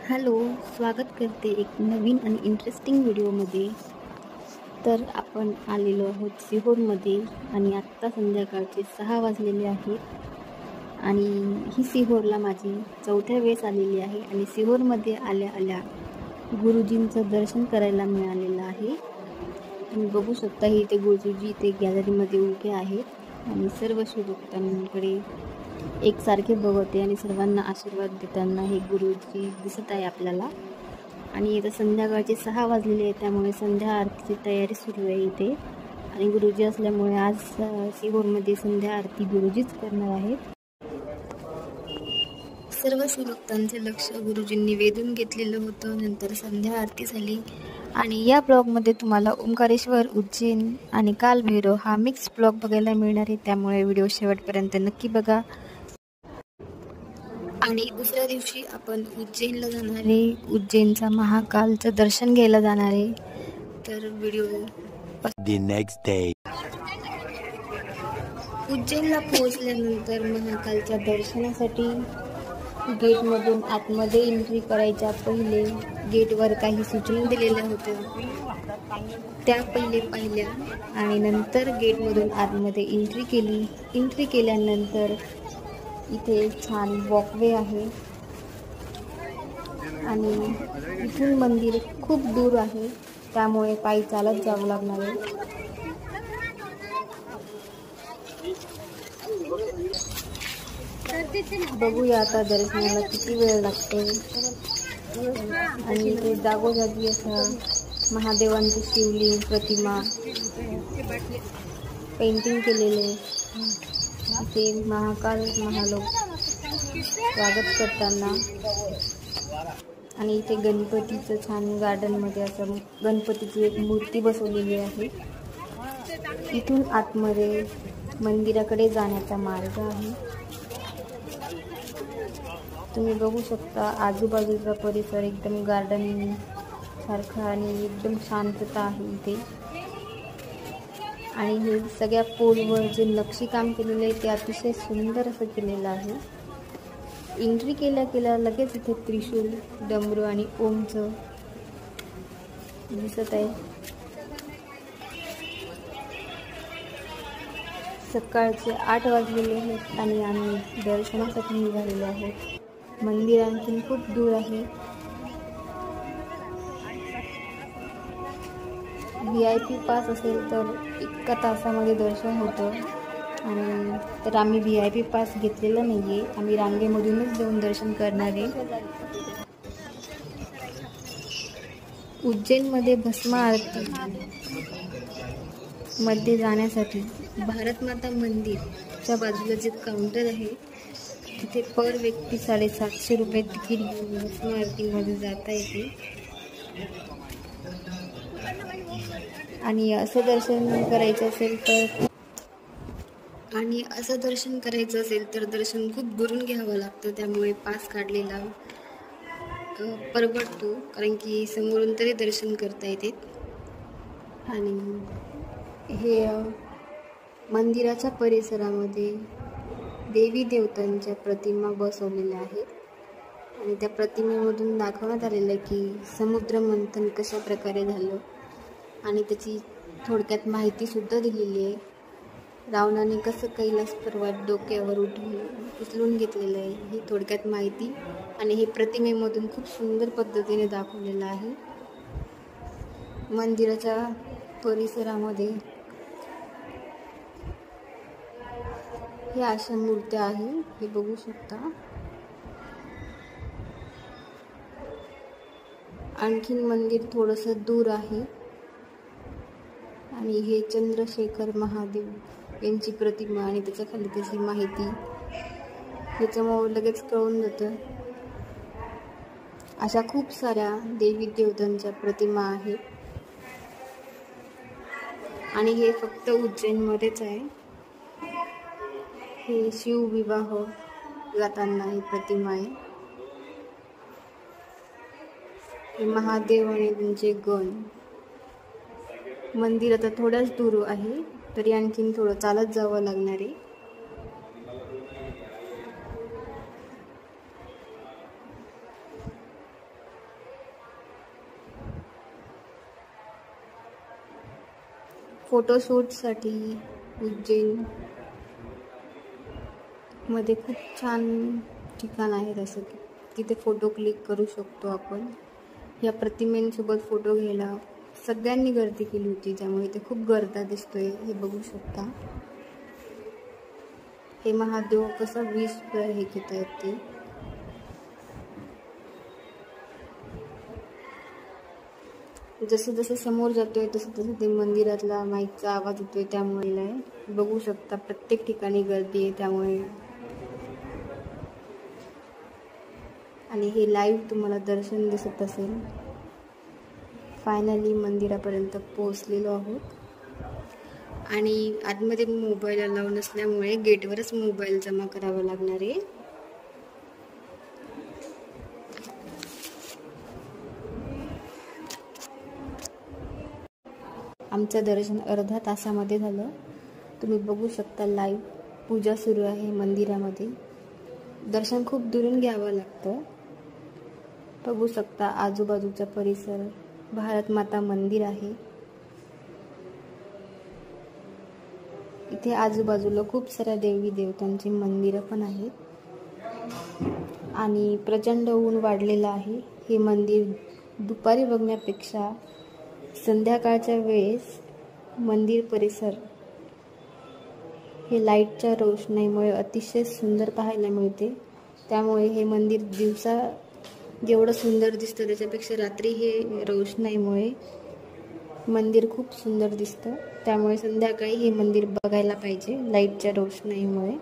Hello, स्वागत करते एक नवीन आणि इंटरेस्टिंग व्हिडिओमध्ये. तर आपण आलेलो आहोत सिहोरमध्ये आणि आत्ता संध्याकाळचे 6 वाजलेले आहेत आणि ही सिहोरला माझी 4थ्या वेळेस आलेली आहे आणि सिहोरमध्ये आल्या आल्या गुरुजींचं दर्शन करायला मिळालेलं आहे. तुम्ही बघू शकता इथे गुरुजी इथे गॅलरीमध्ये उभे आहेत आणि सर्व शिवभक्तांकडे एकसारखे बघते आणि सर्वांना आशीर्वाद देताना हे गुरुजी दिसत आहे आपल्याला. आणि इथं संध्याकाळचे 6 वाजलेले आहेत, त्यामुळे संध्या आरतीची तयारी सुरू आहे इथे. आणि गुरुजी असल्यामुळे आज सिहोरमध्ये संध्या आरती गुरुजीच करणार आहेत. सर्व शिवभक्तांचे लक्ष गुरुजींनी वेधून घेतलेलं होतं. नंतर संध्या आरती झाली आणि या ब्लॉगमध्ये तुम्हाला ओंकारेश्वर, उज्जैन आणि कालभैरव हा मिक्स ब्लॉग बघायला मिळणार आहे, त्यामुळे व्हिडिओ शेवटपर्यंत नक्की बघा. आणि दुसऱ्या दिवशी आपण उज्जैनला जाणार आहे, उज्जैनचा महाकालचं दर्शन घ्यायला जाणार आहे. तर व्हिडिओ उज्जैनला पोहोचल्यानंतर महाकालच्या दर्शनासाठी गेटमधून आतमध्ये एंट्री करायच्या पहिले गेटवर काही सूचना दिलेल्या होत्या, त्या पहिले पाहिल्या आणि नंतर गेटमधून आतमध्ये एंट्री केल्यानंतर इथे छान वॉकवे आहे आणि इथून मंदिर खूप दूर आहे, त्यामुळे पायी चालत जावं लागणार आहे. बघूया आता दर्शनाला किती वेळ लागतो. आणि इथे जागोजागी असा महादेवांची शिवलिंग प्रतिमा पेंटिंग केलेले. इथे महाकाल महालोक स्वागत करताना आणि इथे गणपतीचं छान गार्डनमध्ये असं गणपतीची एक मूर्ती बसवलेली आहे. इथून आतमध्ये मंदिराकडे जाण्याचा मार्ग आहे. तुम्ही बघू शकता आजूबाजूचा परिसर एकदम गार्डन सारखा आणि एकदम शांतता आहे इथे. आणि हे सगळ्या पोलवर जे नक्षीकाम केलेलं आहे ते अतिशय सुंदर असं केलेलं आहे. एंट्री केल्या लगेच इथे त्रिशूल, डमरू आणि ओमचं दिसत आहे. सकाळचे 8 वाजलेले आहेत आणि आम्ही दर्शनासाठी निघालेलो आहोत. मंदिर आणखीन खूप दूर आहे. VIP पास असेल तर 1 तासामध्ये दर्शन होतं आणि तर आम्ही VIP पास घेतलेला नाही आहे, आम्ही रांगेमधूनच जाऊन दर्शन करणार आहे. उज्जैनमध्ये भस्म आरती मध्ये जाण्यासाठी भारतमाता मंदिरच्या बाजूला जे काउंटर आहे तिथे पर व्यक्ती 750 रुपये तिकीट घेऊन भस्म आरतीमध्ये जाता येते. आणि असं दर्शन करायचं असेल तर दर्शन खूप दुरून घ्यावं लागतं, त्यामुळे पास काढलेला परवडतो, कारण की समोरून तरी दर्शन करता येते. आणि हे मंदिराच्या परिसरामध्ये देवी देवतांच्या प्रतिमा बसवलेल्या आहेत आणि त्या प्रतिमेमधून दाखवण्यात आलेलं आहे की समुद्र मंथन कशा प्रकारे झालं आणि त्याची थोडक्यात माहितीसुद्धा दिलेली आहे. रावणाने कसं कैलास पर्वत डोक्यावर उचलून घेतलेलं आहे ही थोडक्यात माहिती आणि हे प्रतिमेमधून खूप सुंदर पद्धतीने दाखवलेलं आहे. मंदिराच्या परिसरामध्ये ह्या अशा मूर्त्या आहे, हे बघू शकता. आणखीन मंदिर थोडंसं दूर आहे आणि हे चंद्रशेखर महादेव यांची प्रतिमा आणि त्याच्या खाली त्याची माहिती ह्याच्यामुळे लगेच कळून जातं. अशा खूप साऱ्या देवी देवतांच्या प्रतिमा आहेत आणि हे फक्त उज्जैनमध्येच आहे. हे शिवविवाह जाताना ही प्रतिमा आहे. हे महादेव आणि त्यांचे गण. मंदिर आता थोड्याच दूर आहे, तरी आणखीन थोडं चालत जावं लागणार आहे. फोटोशूटसाठी उज्जैन मध्ये खूप छान ठिकाण आहे, जसं की तिथे फोटो क्लिक करू शकतो आपण. या प्रतिमेंसोबत फोटो घ्यायला सगळ्यांनी गर्दी केली होती, त्यामुळे इथे खूप गर्दा दिसतोय, हे बघू शकता. हे महादेव कसा विष हे घेत आहेत ते. जसं जसं समोर जातोय तसं तसं ते मंदिरातला माईकचा आवाज येतोय, त्यामुळे बघू शकता प्रत्येक ठिकाणी गर्दी आहे त्यामुळे. आणि हे लाईव्ह तुम्हाला दर्शन दिसत असेल. फायनली मंदिरापर्यंत पोहोचलेलो आहोत आणि आतमध्ये मोबाईल अलाउ नसल्यामुळे गेटवरच मोबाईल जमा करावा लागणार आहे. आमचं दर्शन अर्ध्या तासामध्ये झालं. तुम्ही बघू शकता लाईव्ह पूजा सुरू आहे मंदिरामध्ये. दर्शन खूप दुरून घ्यावं लागतं. बघू शकता आजूबाजूचा परिसर. भारत माता मंदिर आहे. इथे आजूबाजूला खूप साऱ्या देवी देवतांची मंदिरं पण आहेत आणि प्रचंड ऊन वाढलेलं आहे. हे मंदिर दुपारी बघण्यापेक्षा संध्याकाळच्या वेळेस मंदिर परिसर हे लाईटच्या रोषणाईमुळे अतिशय सुंदर पाहायला मिळते. त्यामुळे हे मंदिर दिवसा जेवढं सुंदर दिसतं त्याच्यापेक्षा रात्री हे रोषणाईमुळे मंदिर खूप सुंदर दिसतं. त्यामुळे संध्याकाळी हे मंदिर बघायला पाहिजे लाईटच्या रोषणाईमुळे.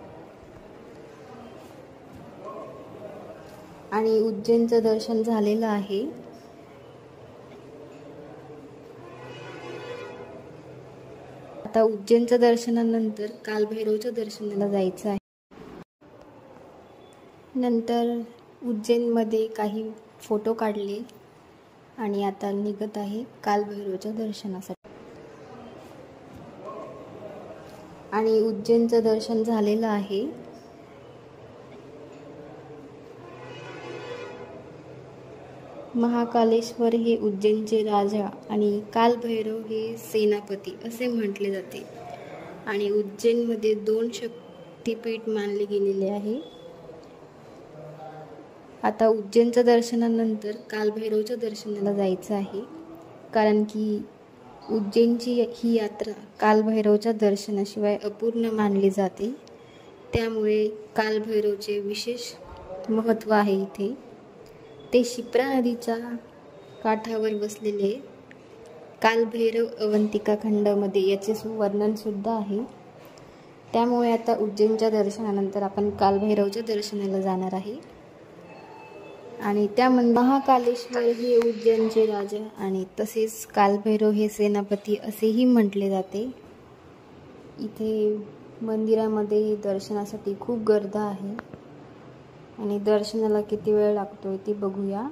आणि उज्जैनचं दर्शन झालेलं आहे. आता उज्जैनच्या दर्शनानंतर कालभैरवच्या दर्शनाला जायचं आहे. नंतर उज्जैनमध्ये काही फोटो काढले आणि आता निघत आहे कालभैरवच्या दर्शनासाठी. आणि उज्जैनचं दर्शन झालेलं आहे. महाकालेश्वर हे उज्जैनचे राजा आणि कालभैरव हे सेनापती असे म्हटले जाते. आणि उज्जैनमध्ये 2 शक्तिपीठ मानले गेलेले आहे. आता उज्जैनच्या दर्शनानंतर कालभैरवच्या दर्शनाला जायचं आहे, कारण की उज्जैनची ही यात्रा कालभैरवच्या दर्शनाशिवाय अपूर्ण मानली जाते. त्यामुळे कालभैरवचे विशेष महत्त्व आहे इथे. ते क्षिप्रा नदीच्या काठावर बसलेले कालभैरव अवंतिका खंडामध्ये याचे वर्णनसुद्धा आहे. त्यामुळे आता उज्जैनच्या दर्शनानंतर आपण कालभैरवच्या दर्शनाला जाणार आहे. आणि त्या महाकालेश्वर हे उज्जैनचे राजा आणि तसेच कालभैरव हे सेनापती असेही म्हटले जाते. इथे मंदिरामध्ये दर्शनासाठी खूप गर्दी आहे आणि दर्शनाला किती वेळ लागतोय ते बघूया.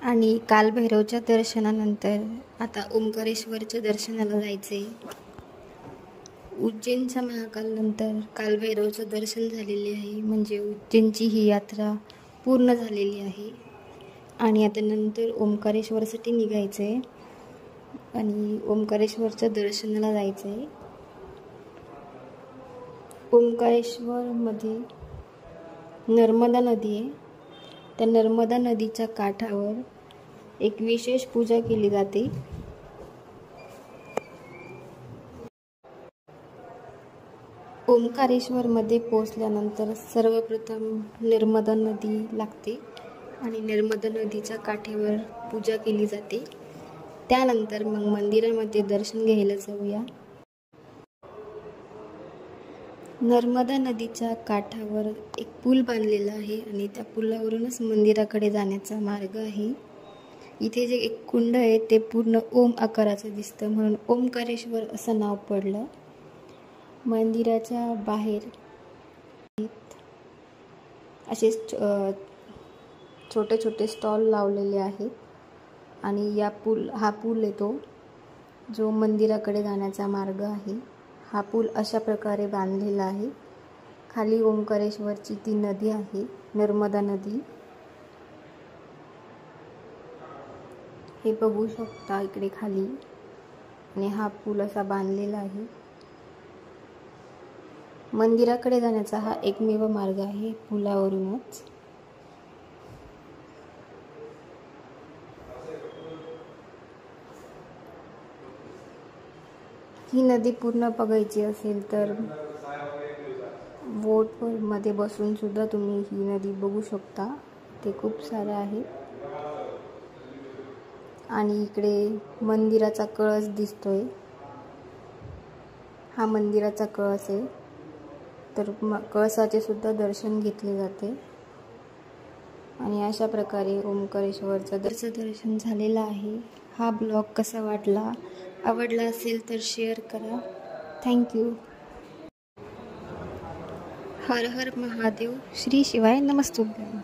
आणि कालभैरवच्या दर्शनानंतर आता ओंकारेश्वरच्या दर्शनाला जायचे. उज्जैनच्या महाकालनंतर कालभैरवचं दर्शन झालेले आहे, म्हणजे उज्जैनची ही यात्रा पूर्ण झालेली आहे. आणि आता नंतर ओंकारेश्वरसाठी निघायचं आहे आणि ओंकारेश्वरच्या दर्शनाला जायचं आहे. ओंकारेश्वरमध्ये नर्मदा नदी आहे. त्या नर्मदा नदीच्या काठावर एक विशेष पूजा केली जाते. ओंकारेश्वरमध्ये पोहोचल्यानंतर सर्वप्रथम नर्मदा नदी लागते आणि नर्मदा नदीच्या काठेवर पूजा केली जाते. त्यानंतर मग मंदिरामध्ये दर्शन घ्यायला जाऊया. नर्मदा नदीच्या काठावर एक पूल बांधलेला आहे आणि त्या पुलावरूनच मंदिराकडे जाण्याचा मार्ग आहे. इथे जे एक कुंड आहे ते पूर्ण ओम आकाराचं दिसतं, म्हणून ओंकारेश्वर असं नाव पडलं. मंदिराच्या बाहेर असे छोटे छोटे स्टॉल लावलेले आहेत आणि हा पूल येतो जो मंदिराकडे जाण्याचा मार्ग आहे. हा पूल अशा प्रकारे बांधलेला आहे. खाली ओंकारेश्वरची ती नदी आहे, नर्मदा नदी. हे बघू शकता इकडे खाली, आणि हा पूल असा बांधलेला आहे. मंदिराकडे जाण्याचा हा एकमेव मार्ग आहे, पुलावरूनच. ही नदी पूर्ण बघायची असेल तर बोटमध्ये बसून सुद्धा तुम्ही ही नदी बघू शकता. ते खूप सारं आहे. आणि इकडे मंदिराचा कळस दिसतोय. हा मंदिराचा कळस आहे. तर कळसाचे सुद्धा दर्शन घेतले जाते. आणि अशा प्रकारे ओंकारेश्वरचं दर्शन झालेलं आहे. हा ब्लॉग कसा वाटला? आवडला असेल तर शेअर करा. थँक्यू. हर हर महादेव. श्री शिवाय नमस्तुभ्यं.